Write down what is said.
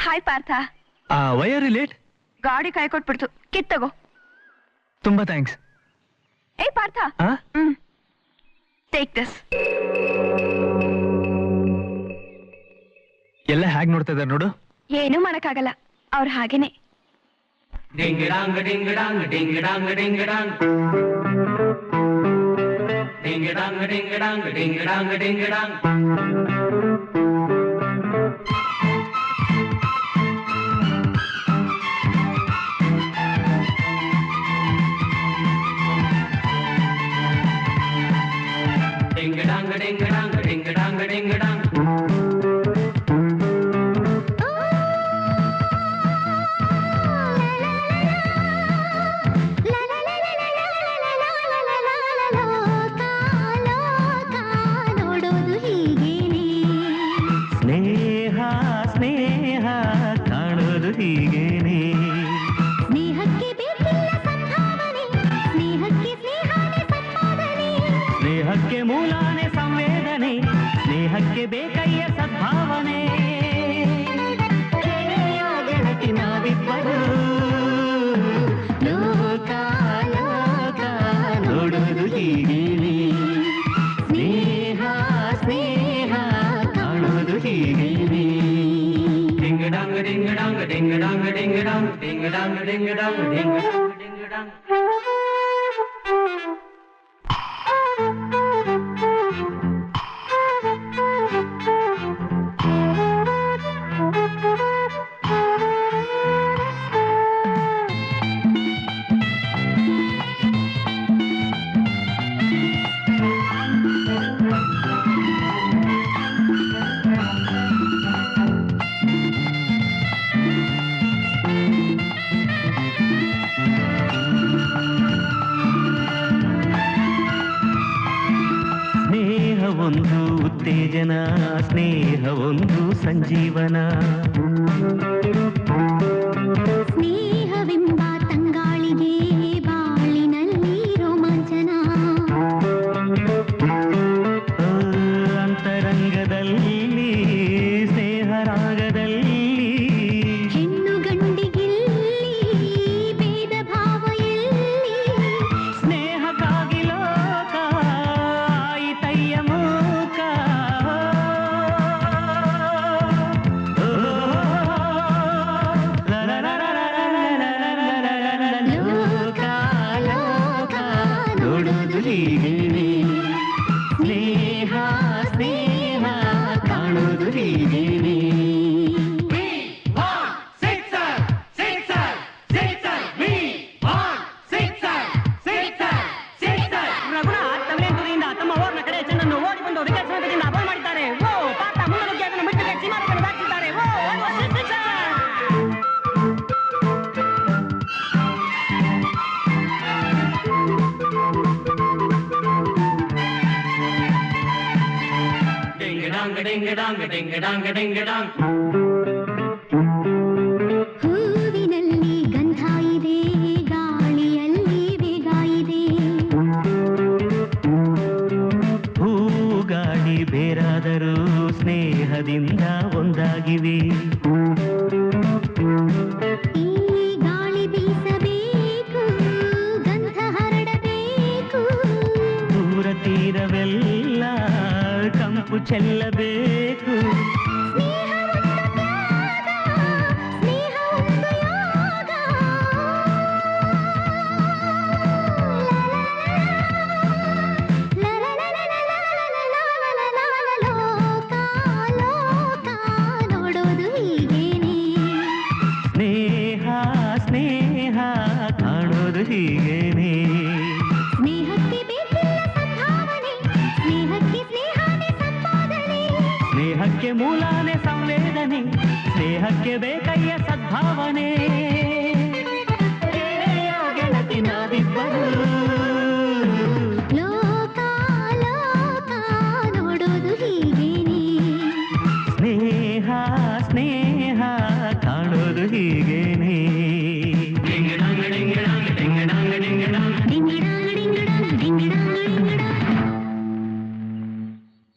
Hi Partha. Why are you late? ಗಾಡಿ ಕೈ ಕೊಟ್ಬಿಡ್ತು, ಕಿತ್ತಗೋ. ತುಂಬಾ ಥ್ಯಾಂಕ್ಸ್. ಏ ಪಾರ್ಥ, ಟೇಕ್ ದಿಸ್. ಎಲ್ಲ ಹೇಗ್ ನೋಡ್ತಾ ಇದ್ದಾರೆ ನೋಡು. ಏನೂ ಮಾಡಕ್ಕಾಗಲ್ಲ, ಅವ್ರು ಹಾಗೇನೆ. ಡಿಂಗಡಾಂಗ್ ಡಿಂಗಡಾಂಗ್ ಡಿಂಗಡಾಂಗ್ ಡಿಂಗಡಾಂಗ್ ಡಿಂಗಡಾಂಗ್ ಡಿಂಗಡಾಂಗ್ ಡಿಂಗಡಾಂಗ್ ಡಿಂಗಡಾಂಗ್ ಡಿಂಗಡಾಂಗ್ ಡಿಂಗಡಾಂಗ್ ಡಿಂಗಡಾಂಗ್ ಡಿಂಗಡಾಂಗ್ ಸ್ನೇಹಕ್ಕೆ ಮೂಲಾನೆ ಸಂವೇದನೆ, ಸ್ನೇಹಕ್ಕೆ ಬೇಕಯ್ಯ ಸದ್ಭಾವನೆ. ಗೆಳತಿ ನಾವಿಬ್ಬರು ಲೋಕ ಲೋಕ ನೋಡುವುದು ಹೀಗೇನೆ. ಸ್ನೇಹ ಸ್ನೇಹ ಕಾಣುವುದು ಹೀಗೇನೆ. ಡಿಂಗಡಾಂಗ್ ಡಿಂಗಡಾಂಗ್ ಡಿಂಗಡಾಂಗ್ ಡಿಂಗಡಾಂಗ್ ಡಿಂಗಡಾಂಗ್ ಡಿಂಗಡಾಂಗ್ ಡಿಂಗಡಾಂಗ್ ಡಿಂಗಡಾಂಗ್ ಒಂದು ಉತ್ತೇಜನ, ಸ್ನೇಹ ಒಂದು ಸಂಜೀವನ. ಸ್ನೇಹವೆಂಬ ತಂಗಾಳಿಗೆ ಬಾಳಿನಲ್ಲಿ ರೋಮಾಂಚನ. ಅಂತರಂಗದಲ್ಲಿ ಸ್ನೇಹರಾಗದಲ್ಲಿ ಹೆಣ್ಣು ಗಂಡಿಗಿಲ್ಲಿ ಭೇದ ಭಾವ ಎಲ್ಲಿ. ಸ್ನೇಹಕ್ಕಾಗಿ ಲೋಕ ಆಯಿತಯ್ಯ ಮೂಕ. ಲೋಕ ಲೋಕ ನೋಡುವುದು ಹೀಗೇನೆ. ಸ್ನೇಹ ಸ್ನೇಹ ಕಾಣುವುದು ಹೀಗೇನೆ. ಡಿಂಗಡಾಂಗ್ ಡಿಂಗಡಾಂಗ್ ಡಿಂಗಡಾಂಗ್ ಹೂವಿನಲ್ಲಿ ಗಂಧ ಇದೆ, ಗಾಳಿಯಲ್ಲಿ ವೇಗ ಇದೆ. ಹೂ ಗಾಳಿ ಬೇರಾದರೂ ಸ್ನೇಹದಿಂದ ಒಂದಾಗಿವೆ. ಈ ಗಾಳಿ ಬೀಸಬೇಕು, ಗಂಧ ಹರಡಬೇಕು. ದೂರ ತೀರವೆಲ್ಲ ಕಂಪು ಚೆಲ್ಲಬೇಕು. ನೋಡೋದು ಹೀಗೇನೆ. ಸ್ನೇಹ ಸ್ನೇಹ ಕಾಣೋದು ಹೀಗೇನೆ. ಸ್ನೇಹಕ್ಕೆ ಬೇಕಿಲ್ಲ ಸಂಭಾವನೆ, ಸ್ನೇಹಕ್ಕೆ ಸ್ನೇಹನೇ ಸಂಪಾದನೆ. ಸ್ನೇಹಕ್ಕೆ ಮೂಲಾನೆ ಸಂವೇದನೆ, ಸ್ನೇಹಕ್ಕೆ ಬೇಕಯ್ಯ ಸದ್ಭಾವನೆ. ಗೆಳತಿ ನಾವಿಬ್ಬರು